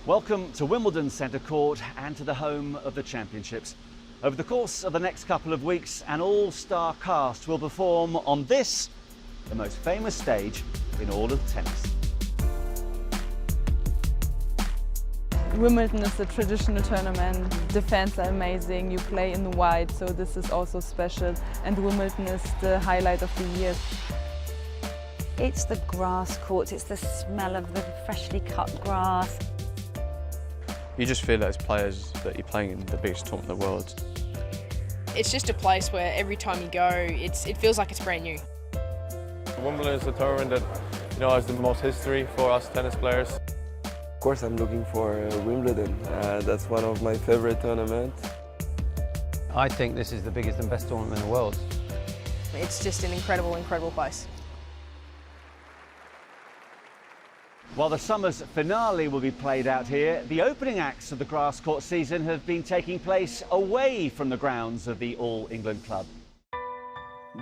Welcome to Wimbledon Centre Court and to the home of the championships. Over the course of the next couple of weeks, an all-star cast will perform on this, the most famous stage in all of tennis. Wimbledon is a traditional tournament. The fans are amazing, you play in white, so this is also special. And Wimbledon is the highlight of the year. It's the grass courts, it's the smell of the freshly cut grass. You just feel as players that you're playing in the biggest tournament in the world. It's just a place where every time you go, it feels like it's brand new. Wimbledon is a tournament that, has the most history for us tennis players. Of course, I'm looking for Wimbledon. That's one of my favorite tournaments. I think this is the biggest and best tournament in the world. It's just an incredible, incredible place. While the summer's finale will be played out here, the opening acts of the grass court season have been taking place away from the grounds of the All England Club.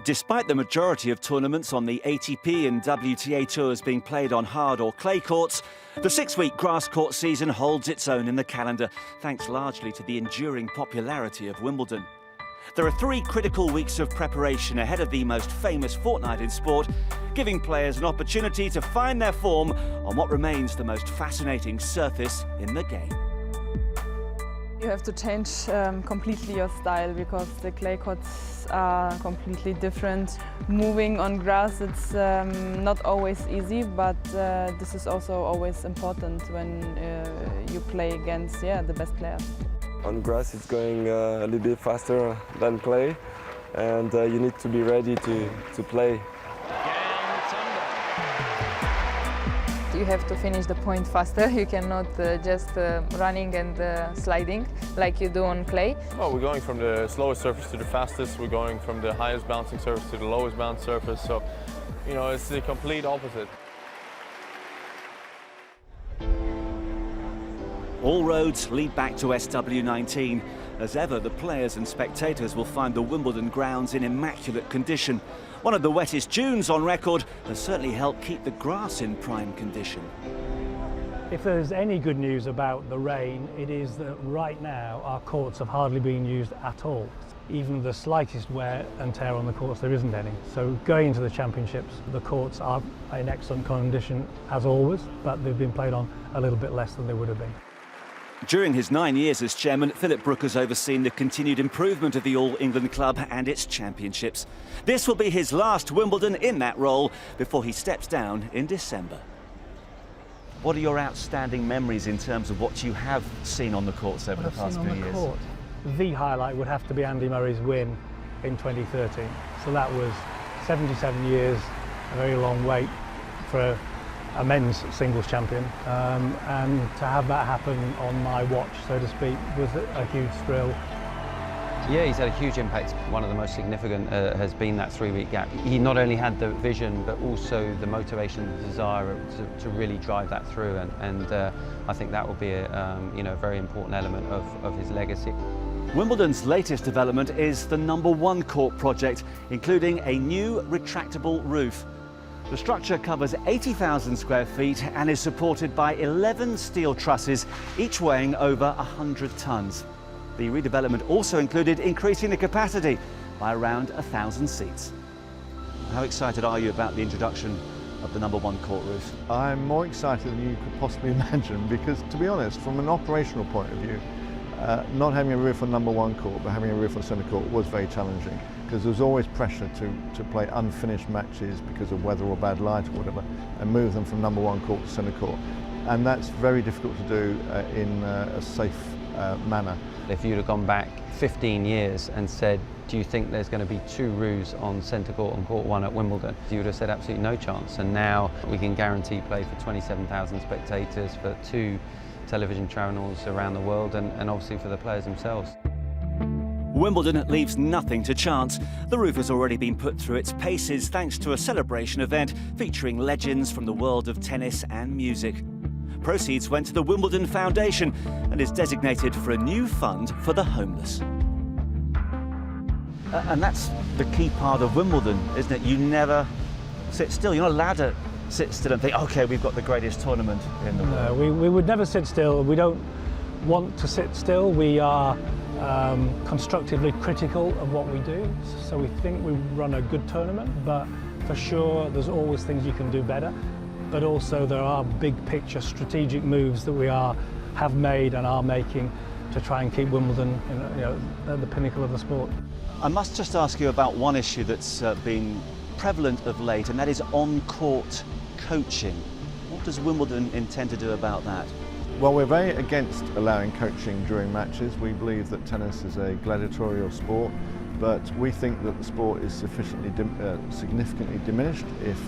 Despite the majority of tournaments on the ATP and WTA tours being played on hard or clay courts, the 6-week grass court season holds its own in the calendar, thanks largely to the enduring popularity of Wimbledon. There are 3 critical weeks of preparation ahead of the most famous fortnight in sport, giving players an opportunity to find their form on what remains the most fascinating surface in the game. You have to change completely your style because the clay courts are completely different. Moving on grass, it's not always easy, but this is also always important when you play against the best players. On grass, it's going a little bit faster than clay, and you need to be ready to play. You have to finish the point faster. You cannot just running and sliding like you do on clay. Well, we're going from the slowest surface to the fastest. We're going from the highest bouncing surface to the lowest bounce surface. So, it's the complete opposite. All roads lead back to SW19. As ever, the players and spectators will find the Wimbledon grounds in immaculate condition. One of the wettest Junes on record has certainly helped keep the grass in prime condition. If there's any good news about the rain, it is that right now our courts have hardly been used at all. Even the slightest wear and tear on the courts, there isn't any. So going into the championships, the courts are in excellent condition as always, but they've been played on a little bit less than they would have been. During his 9 years as chairman, Philip Brook has overseen the continued improvement of the All England Club and its championships. This will be his last Wimbledon in that role before he steps down in December. What are your outstanding memories in terms of what you have seen on the courts over the past few years? Court, the highlight would have to be Andy Murray's win in 2013. So that was 77 years, a very long wait for a men's singles champion, and to have that happen on my watch, so to speak, was a huge thrill. Yeah, he's had a huge impact. One of the most significant has been that 3-week gap. He not only had the vision, but also the motivation, the desire to really drive that through, and I think that will be a very important element of his legacy. Wimbledon's latest development is the #1 court project, including a new retractable roof. The structure covers 80,000 square feet and is supported by 11 steel trusses, each weighing over 100 tons. The redevelopment also included increasing the capacity by around 1,000 seats. How excited are you about the introduction of the #1 court roof? I'm more excited than you could possibly imagine because, to be honest, from an operational point of view, not having a roof on #1 court but having a roof on centre court was very challenging, because there was always pressure to play unfinished matches because of weather or bad light or whatever, and move them from #1 court to centre court. And that's very difficult to do in a safe manner. If you'd have gone back 15 years and said, do you think there's going to be 2 roofs on centre court on court 1 at Wimbledon? You would have said absolutely no chance. And now we can guarantee play for 27,000 spectators, for 2 television channels around the world, and obviously for the players themselves. Wimbledon leaves nothing to chance. The roof has already been put through its paces thanks to a celebration event featuring legends from the world of tennis and music. Proceeds went to the Wimbledon Foundation and is designated for a new fund for the homeless. And that's the key part of Wimbledon, isn't it? You never sit still. You're not allowed to sit still and think, OK, we've got the greatest tournament in the world? No, we would never sit still. We don't want to sit still. We are constructively critical of what we do. So we think we run a good tournament, but for sure there's always things you can do better. But also there are big picture strategic moves that we have made and are making to try and keep Wimbledon at the pinnacle of the sport. I must just ask you about one issue that's been prevalent of late, and that is on-court coaching. What does Wimbledon intend to do about that? Well, we're very against allowing coaching during matches. We believe that tennis is a gladiatorial sport, but we think that the sport is significantly diminished if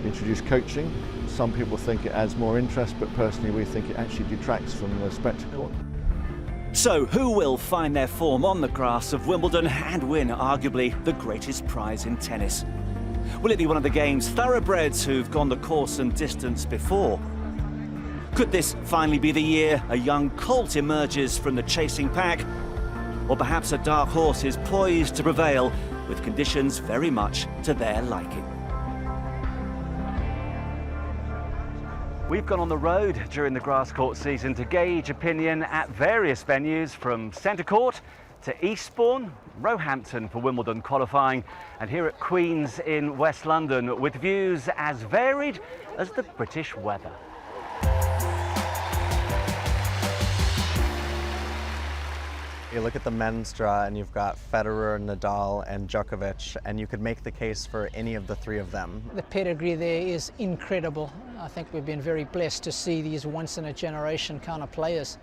we introduce coaching. Some people think it adds more interest, but personally we think it actually detracts from the spectacle. So, who will find their form on the grass of Wimbledon and win arguably the greatest prize in tennis? Will it be one of the game's thoroughbreds who've gone the course and distance before? Could this finally be the year a young colt emerges from the chasing pack? Or perhaps a dark horse is poised to prevail with conditions very much to their liking? We've gone on the road during the grass court season to gauge opinion at various venues, from Centre Court to Eastbourne, Roehampton for Wimbledon qualifying, and here at Queen's in West London, with views as varied as the British weather. You look at the men's draw and you've got Federer, Nadal and Djokovic, and you could make the case for any of the three of them. The pedigree there is incredible. I think we've been very blessed to see these once-in-a-generation kind of players.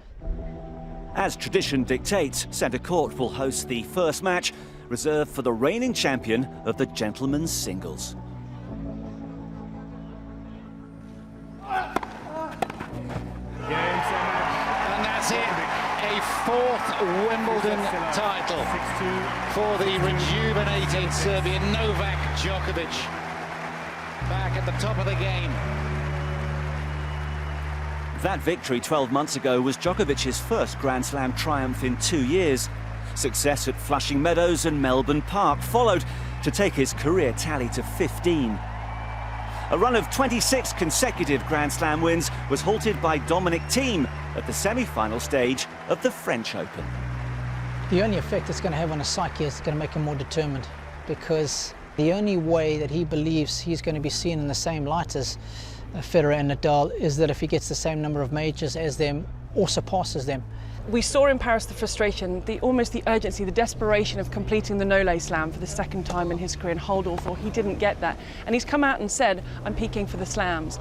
As tradition dictates, Centre Court will host the first match reserved for the reigning champion of the gentlemen's singles. And that's it. A fourth Wimbledon title for the rejuvenated Serbian Novak Djokovic. Back at the top of the game. That victory 12 months ago was Djokovic's first Grand Slam triumph in 2 years. Success at Flushing Meadows and Melbourne Park followed to take his career tally to 15. A run of 26 consecutive Grand Slam wins was halted by Dominic Thiem at the semi-final stage of the French Open. The only effect it's going to have on his psyche is going to make him more determined, because the only way that he believes he's going to be seen in the same light as Federer and Nadal is that if he gets the same number of majors as them or surpasses them. We saw in Paris the frustration, almost the urgency, the desperation of completing the No-Lay Slam for the second time in his career, and Holdall thought he didn't get that. And he's come out and said, I'm peaking for the slams.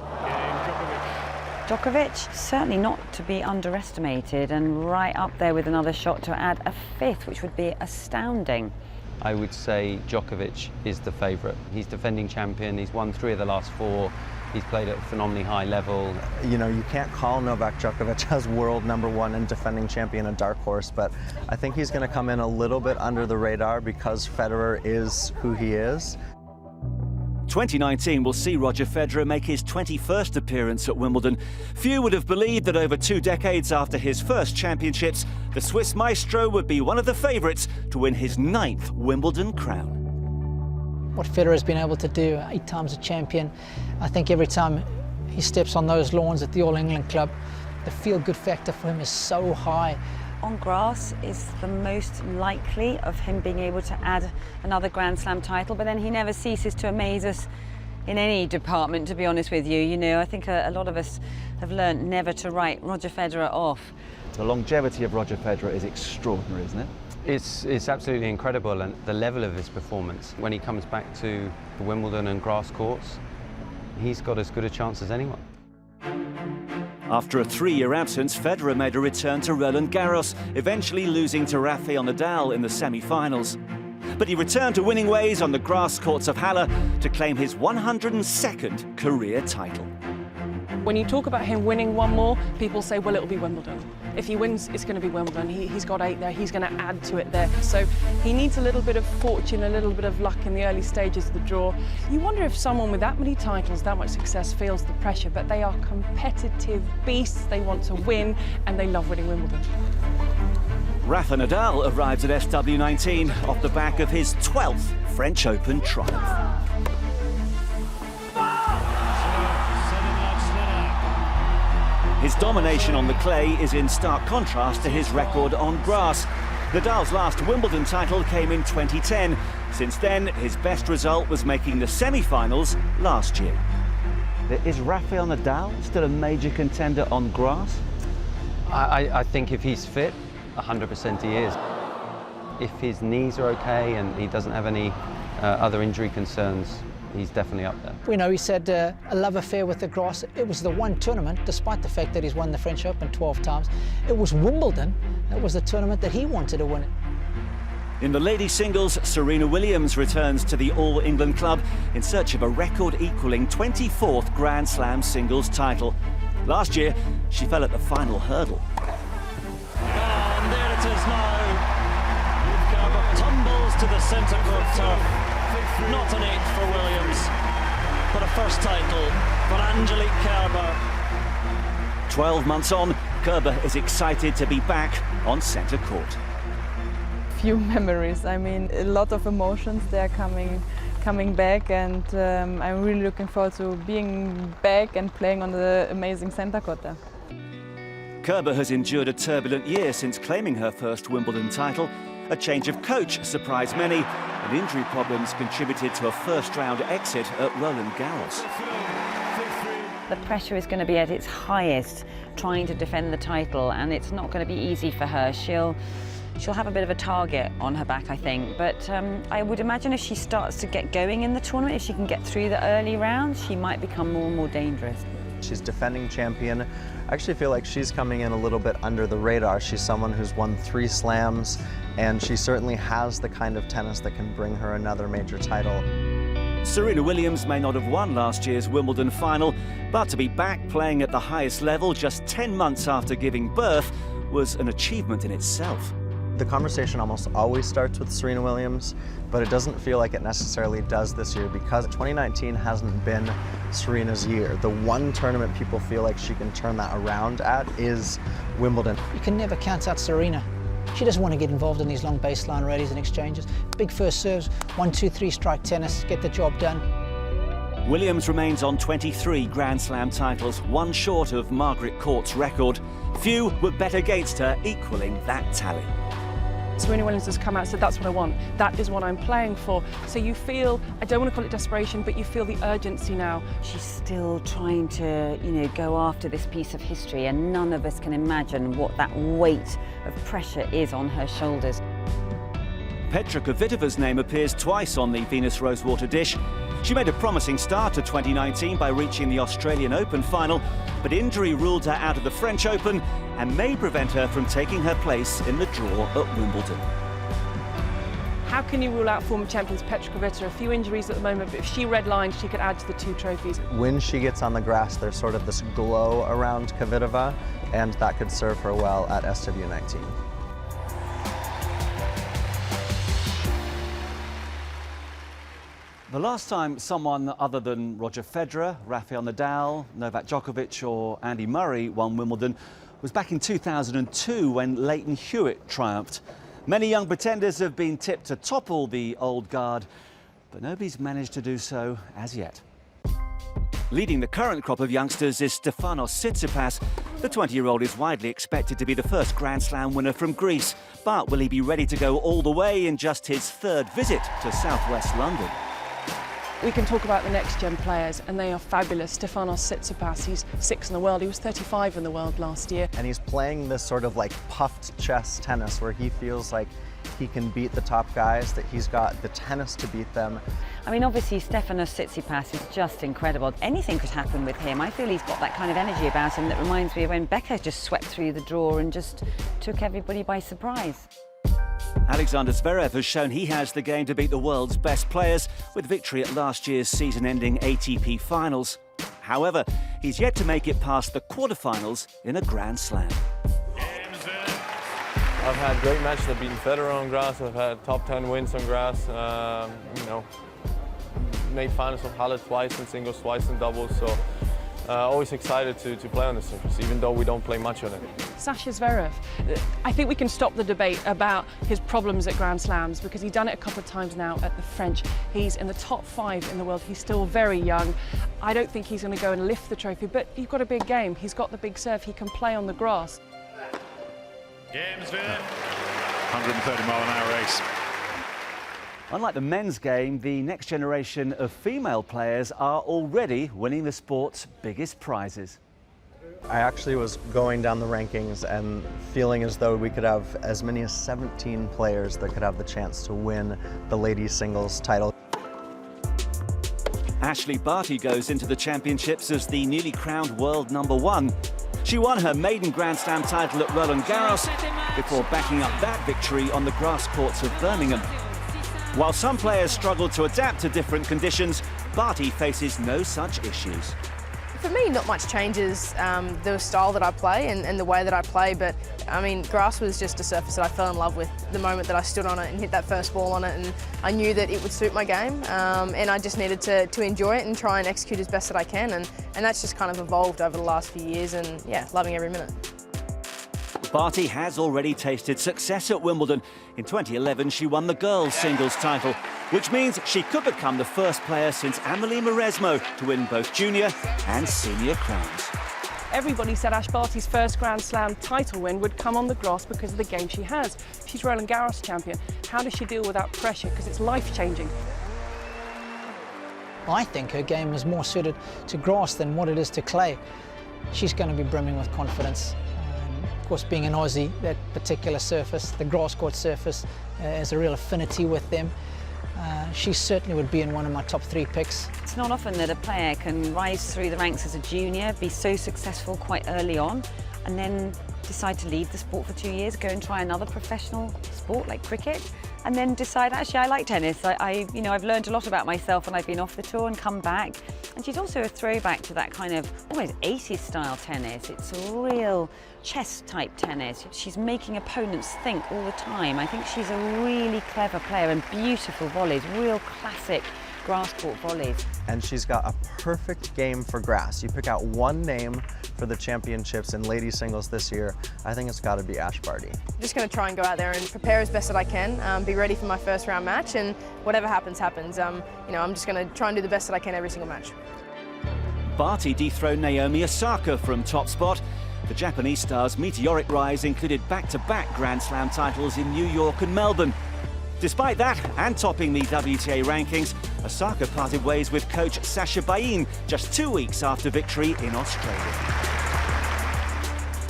Djokovic, certainly not to be underestimated, and right up there with another shot to add a fifth, which would be astounding. I would say Djokovic is the favourite. He's defending champion, he's won 3 of the last 4. He's played at a phenomenally high level. You know, you can't call Novak Djokovic as world #1 and defending champion a dark horse, but I think he's going to come in a little bit under the radar because Federer is who he is. 2019 will see Roger Federer make his 21st appearance at Wimbledon. Few would have believed that over 2 decades after his first championships, the Swiss maestro would be one of the favourites to win his 9th Wimbledon crown. What Federer has been able to do, 8 times a champion, I think every time he steps on those lawns at the All England Club, the feel-good factor for him is so high. On grass is the most likely of him being able to add another Grand Slam title, but then he never ceases to amaze us in any department, to be honest with you. You know, I think a lot of us have learnt never to write Roger Federer off. The longevity of Roger Federer is extraordinary, isn't it? It's absolutely incredible, and the level of his performance when he comes back to Wimbledon and grass courts, he's got as good a chance as anyone. After a 3-year absence, Federer made a return to Roland Garros, eventually losing to Rafael Nadal in the semi-finals. But he returned to winning ways on the grass courts of Halle to claim his 102nd career title. When you talk about him winning one more, people say, well, it'll be Wimbledon. If he wins, it's going to be Wimbledon. He's got 8 there, he's going to add to it there. So he needs a little bit of fortune, a little bit of luck in the early stages of the draw. You wonder if someone with that many titles, that much success, feels the pressure, but they are competitive beasts. They want to win, and they love winning Wimbledon. Rafa Nadal arrives at SW19 off the back of his 12th French Open triumph. His domination on the clay is in stark contrast to his record on grass. Nadal's last Wimbledon title came in 2010. Since then, his best result was making the semi-finals last year. Is Rafael Nadal still a major contender on grass? I think if he's fit, 100% he is. If his knees are okay and he doesn't have any other injury concerns, he's definitely up there. We know he's had a love affair with the grass. It was the one tournament, despite the fact that he's won the French Open 12 times. It was Wimbledon. That was the tournament that he wanted to win it. In the ladies' singles, Serena Williams returns to the All England club in search of a record-equalling 24th Grand Slam singles title. Last year, she fell at the final hurdle. And there it is now. Kerber tumbles to the centre court turf. Not an 8 for Williams, but a first title for Angelique Kerber. 12 months on, Kerber is excited to be back on centre court. Few memories. I mean, a lot of emotions. They're coming back, and I'm really looking forward to being back and playing on the amazing centre court there. Kerber has endured a turbulent year since claiming her first Wimbledon title. A change of coach surprised many, and injury problems contributed to a first-round exit at Roland Garros. The pressure is going to be at its highest, trying to defend the title, and it's not going to be easy for her. She'll have a bit of a target on her back, I think, but I would imagine if she starts to get going in the tournament, if she can get through the early rounds, she might become more and more dangerous. She's defending champion. I actually feel like she's coming in a little bit under the radar. She's someone who's won 3 slams, and she certainly has the kind of tennis that can bring her another major title. Serena Williams may not have won last year's Wimbledon final, but to be back playing at the highest level just 10 months after giving birth was an achievement in itself. The conversation almost always starts with Serena Williams, but it doesn't feel like it necessarily does this year because 2019 hasn't been Serena's year. The one tournament people feel like she can turn that around at is Wimbledon. You can never count out Serena. She doesn't want to get involved in these long baseline rallies and exchanges. Big first serves, 1, 2, 3 strike tennis, get the job done. Williams remains on 23 Grand Slam titles, one short of Margaret Court's record. Few would bet against her equalling that tally. Serena Williams has come out and said, that's what I want. That is what I'm playing for. So you feel, I don't want to call it desperation, but you feel the urgency now. She's still trying to, go after this piece of history, and none of us can imagine what that weight of pressure is on her shoulders. Petra Kvitova's name appears twice on the Venus Rosewater dish. She made a promising start to 2019 by reaching the Australian Open final, but injury ruled her out of the French Open and may prevent her from taking her place in the draw at Wimbledon. How can you rule out former champions Petra Kvitova? A few injuries at the moment, but if she redlined, she could add to the 2 trophies. When she gets on the grass, there's sort of this glow around Kvitova, and that could serve her well at SW19. The last time someone other than Roger Federer, Rafael Nadal, Novak Djokovic or Andy Murray won Wimbledon was back in 2002 when Leighton Hewitt triumphed. Many young pretenders have been tipped to topple the old guard, but nobody's managed to do so as yet. Leading the current crop of youngsters is Stefanos Tsitsipas. The 20-year-old is widely expected to be the first Grand Slam winner from Greece, but will he be ready to go all the way in just his 3rd visit to southwest London? We can talk about the next-gen players, and they are fabulous. Stefanos Tsitsipas, he's 6th in the world. He was 35 in the world last year. And he's playing this sort of like puffed chest tennis where he feels like he can beat the top guys, that he's got the tennis to beat them. I mean, obviously, Stefanos Tsitsipas is just incredible. Anything could happen with him. I feel he's got that kind of energy about him that reminds me of when Becker just swept through the draw and just took everybody by surprise. Alexander Zverev has shown he has the game to beat the world's best players with victory at last year's season-ending ATP Finals. However, he's yet to make it past the quarterfinals in a Grand Slam. I've had great matches. I've beaten Federer on grass. I've had top 10 wins on grass. Made finals of Halle twice in singles, twice in doubles. So always excited to play on the surface, even though we don't play much on it. Sasha Zverev, I think we can stop the debate about his problems at Grand Slams because he's done it a couple of times now at the French. He's in the top 5 in the world. He's still very young. I don't think he's going to go and lift the trophy, but he's got a big game. He's got the big serve. He can play on the grass. Games win. 130-mile-an-hour race. Unlike the men's game, the next generation of female players are already winning the sport's biggest prizes. I actually was going down the rankings and feeling as though we could have as many as 17 players that could have the chance to win the ladies singles title. Ashleigh Barty goes into the championships as the newly crowned world #1. She won her maiden Grand Slam title at Roland Garros before backing up that victory on the grass courts of Birmingham. While some players struggle to adapt to different conditions, Barty faces no such issues. For me, not much changes the style that I play and the way that I play, but I mean, grass was just a surface that I fell in love with the moment that I stood on it and hit that first ball on it, and I knew that it would suit my game, and I just needed to enjoy it and try and execute as best that I can, and that's just kind of evolved over the last few years, and yeah, loving every minute. Barty has already tasted success at Wimbledon. In 2011, she won the girls' singles title, which means she could become the first player since Amelie Mauresmo to win both junior and senior crowns. Everybody said Ash Barty's first Grand Slam title win would come on the grass because of the game she has. She's Roland Garros champion. How does she deal with that pressure? Because it's life-changing. I think her game is more suited to grass than what it is to clay. She's going to be brimming with confidence. Of course, being an Aussie, that particular surface, the grass court surface, has a real affinity with them. She certainly would be in one of my top 3 picks. It's not often that a player can rise through the ranks as a junior, be so successful quite early on, and then decide to leave the sport for 2 years, go and try another professional sport like cricket, and then decide, actually, I like tennis. I've learned a lot about myself when I've been off the tour and come back. And she's also a throwback to that kind of almost 80s style tennis. It's a real chess type tennis. She's making opponents think all the time. I think she's a really clever player and beautiful volleys, real classic grass court volleys. And she's got a perfect game for grass. You pick out one name for the championships in ladies singles this year, I think it's got to be Ash Barty. I'm just going to try and go out there and prepare as best that I can, be ready for my first round match, and whatever happens, happens. I'm just going to try and do the best that I can every single match. Barty dethroned Naomi Osaka from top spot. The Japanese star's meteoric rise included back-to-back Grand Slam titles in New York and Melbourne. Despite that, and topping the WTA rankings, Osaka parted ways with coach Sasha Bain just 2 weeks after victory in Australia.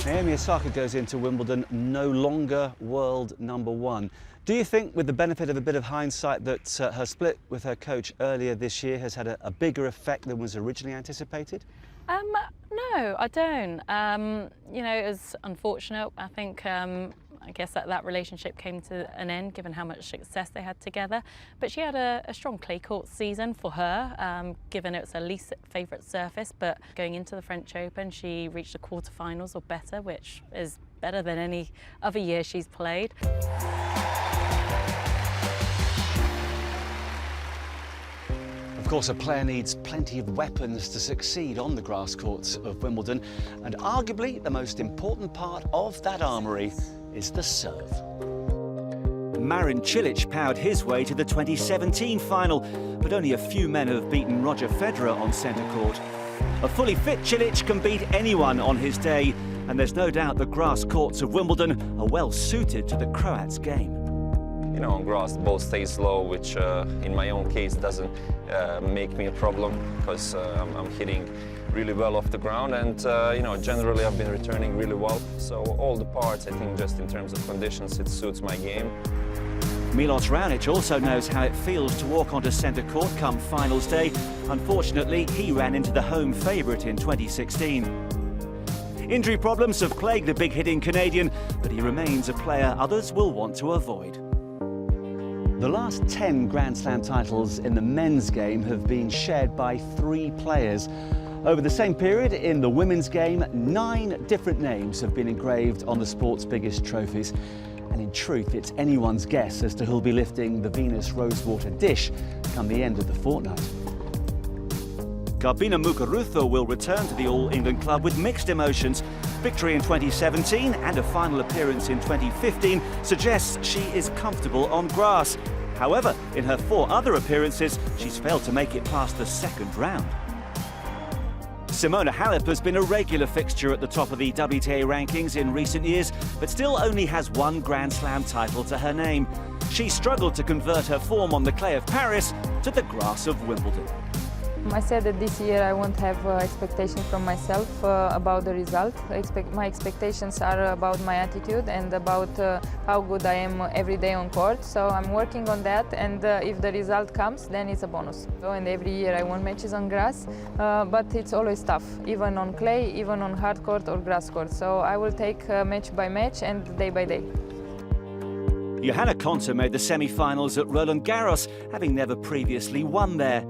Naomi Osaka goes into Wimbledon no longer world #1. Do you think, with the benefit of a bit of hindsight, that her split with her coach earlier this year has had a bigger effect than was originally anticipated? No, I don't. It was unfortunate. I think I guess that relationship came to an end given how much success they had together. But she had a strong clay court season for her, given it was her least favourite surface. But going into the French Open, she reached the quarterfinals or better, which is better than any other year she's played. Of course, a player needs plenty of weapons to succeed on the grass courts of Wimbledon, and arguably the most important part of that armoury is the serve. Marin Cilic powered his way to the 2017 final, but only a few men have beaten Roger Federer on centre court. A fully fit Cilic can beat anyone on his day, and there's no doubt the grass courts of Wimbledon are well suited to the Croat's game. On grass, the ball stays low, which in my own case doesn't make me a problem because I'm hitting really well off the ground, and generally I've been returning really well. So all the parts, I think, just in terms of conditions, it suits my game. Milos Raonic also knows how it feels to walk onto centre court come finals day. Unfortunately, he ran into the home favourite in 2016. Injury problems have plagued the big-hitting Canadian, but he remains a player others will want to avoid. The last 10 Grand Slam titles in the men's game have been shared by 3 players. Over the same period, in the women's game, 9 different names have been engraved on the sport's biggest trophies. And in truth, it's anyone's guess as to who'll be lifting the Venus Rosewater dish come the end of the fortnight. Garbina Muguruza will return to the All England club with mixed emotions. Victory in 2017 and a final appearance in 2015 suggests she is comfortable on grass. However, in her 4 other appearances, she's failed to make it past the second round. Simona Halep has been a regular fixture at the top of the WTA rankings in recent years, but still only has 1 Grand Slam title to her name. She struggled to convert her form on the clay of Paris to the grass of Wimbledon. I said that this year I won't have expectations from myself about the result. My expectations are about my attitude and about how good I am every day on court. So I'm working on that, and if the result comes, then it's a bonus. And every year I won matches on grass, but it's always tough, even on clay, even on hard court or grass court. So I will take match by match and day by day. Johanna Konta made the semi-finals at Roland Garros, having never previously won there.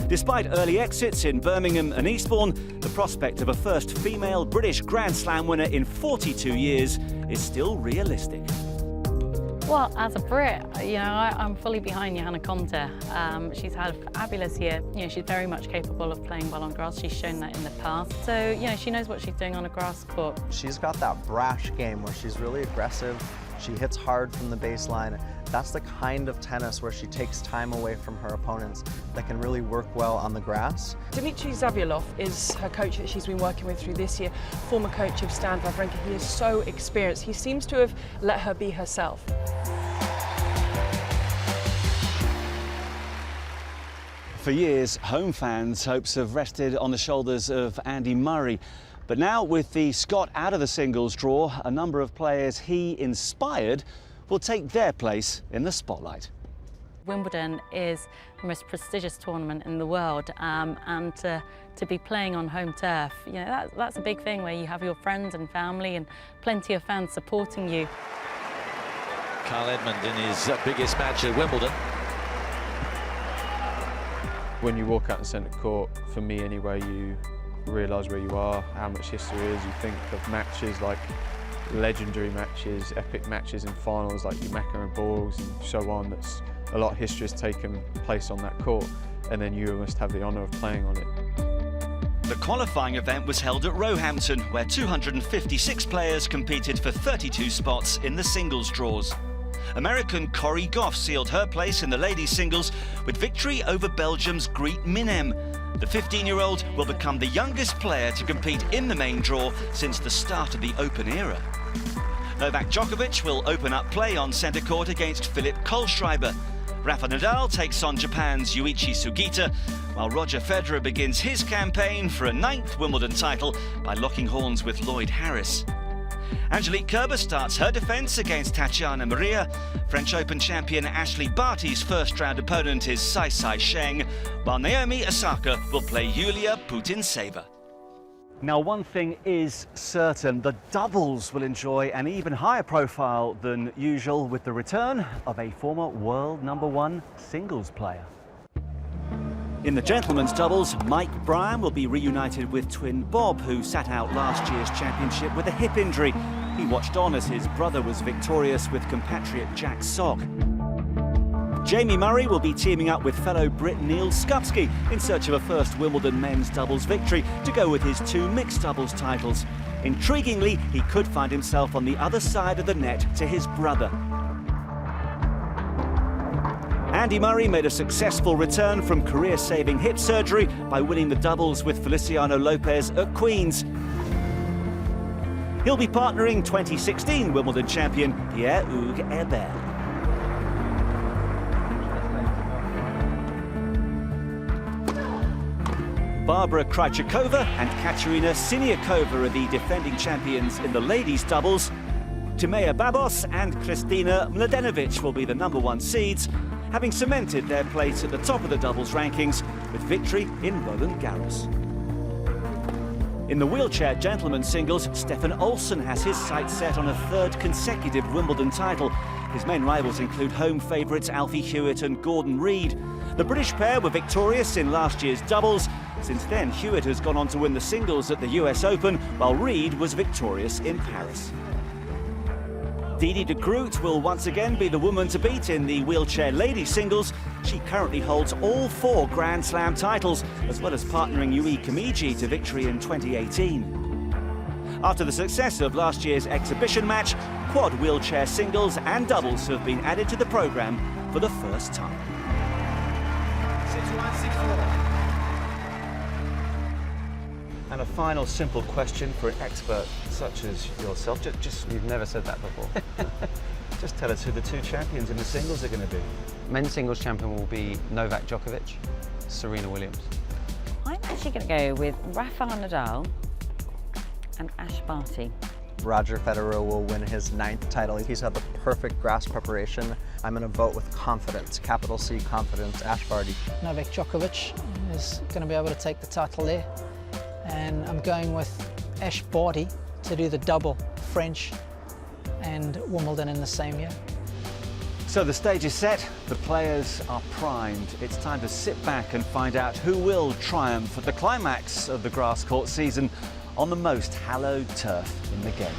Despite early exits in Birmingham and Eastbourne, the prospect of a first female British Grand Slam winner in 42 years is still realistic. Well, as a Brit, I'm fully behind Johanna Konta. She's had a fabulous year. She's very much capable of playing well on grass. She's shown that in the past. So, she knows what she's doing on a grass court. She's got that brash game where she's really aggressive. She hits hard from the baseline. That's the kind of tennis where she takes time away from her opponents that can really work well on the grass. Dmitry Zaviolov is her coach that she's been working with through this year, former coach of Stan Wawrinka. He is so experienced. He seems to have let her be herself. For years, home fans' hopes have rested on the shoulders of Andy Murray. But now, with the Scot out of the singles draw, a number of players he inspired will take their place in the spotlight. Wimbledon is the most prestigious tournament in the world, and to be playing on home turf, that's a big thing where you have your friends and family and plenty of fans supporting you. Kyle Edmund in his biggest match at Wimbledon. When you walk out in centre court, for me anyway, you realise where you are, how much history is. You think of matches like legendary matches, epic matches in finals like your Macca and Borgs and so on. That's a lot of history has taken place on that court, and then you must have the honour of playing on it. The qualifying event was held at Roehampton, where 256 players competed for 32 spots in the singles draws. American Corrie Goff sealed her place in the ladies' singles with victory over Belgium's Greet Minem. The 15-year-old will become the youngest player to compete in the main draw since the start of the Open era. Novak Djokovic will open up play on centre court against Philip KOHLSCHREIBER. Rafa Nadal takes on Japan's Yuichi Sugita, while Roger Federer begins his campaign for a 9th Wimbledon title by locking horns with Lloyd Harris. Angelique Kerber starts her defence against Tatiana Maria. French Open champion Ashley Barty's first-round opponent is Sai Sheng, while Naomi Osaka will play Yulia Putintseva. Now, one thing is certain, the doubles will enjoy an even higher profile than usual with the return of a former world #1 singles player. In the gentlemen's doubles, Mike Bryan will be reunited with twin Bob, who sat out last year's championship with a hip injury. He watched on as his brother was victorious with compatriot Jack Sock. Jamie Murray will be teaming up with fellow Brit Neil Skupski in search of a first Wimbledon men's doubles victory to go with his 2 mixed doubles titles. Intriguingly, he could find himself on the other side of the net to his brother. Andy Murray made a successful return from career-saving hip surgery by winning the doubles with Feliciano Lopez at Queen's. He'll be partnering 2016 Wimbledon champion Pierre-Hugues Herbert. Barbara Krejcikova and Katerina Siniakova are the defending champions in the ladies' doubles. Timea Babos and Kristina Mladenovic will be the #1 seeds, having cemented their place at the top of the doubles rankings with victory in Roland Garros. In the wheelchair gentlemen's singles, Stefan Olsson has his sights set on a 3rd consecutive Wimbledon title. His main rivals include home favourites Alfie Hewitt and Gordon Reid. The British pair were victorious in last year's doubles. Since then, Hewitt has gone on to win the singles at the US Open, while Reid was victorious in Paris. Didi de Groot will once again be the woman to beat in the wheelchair ladies singles. She currently holds all 4 Grand Slam titles, as well as partnering Yui Kamiji to victory in 2018. After the success of last year's exhibition match, quad wheelchair singles and doubles have been added to the programme for the first time. 6-1, 6-4. And a final simple question for an expert such as yourself. You've never said that before. Just tell us who the 2 champions in the singles are going to be. Men's singles champion will be Novak Djokovic, Serena Williams. I'm actually going to go with Rafael Nadal and Ash Barty. Roger Federer will win his 9th title. He's had the perfect grass preparation. I'm going to vote with confidence, capital C confidence, Ash Barty. Novak Djokovic is going to be able to take the title there. And I'm going with Ash Barty to do the double, French and Wimbledon in the same year. So the stage is set, the players are primed. It's time to sit back and find out who will triumph at the climax of the grass court season on the most hallowed turf in the game.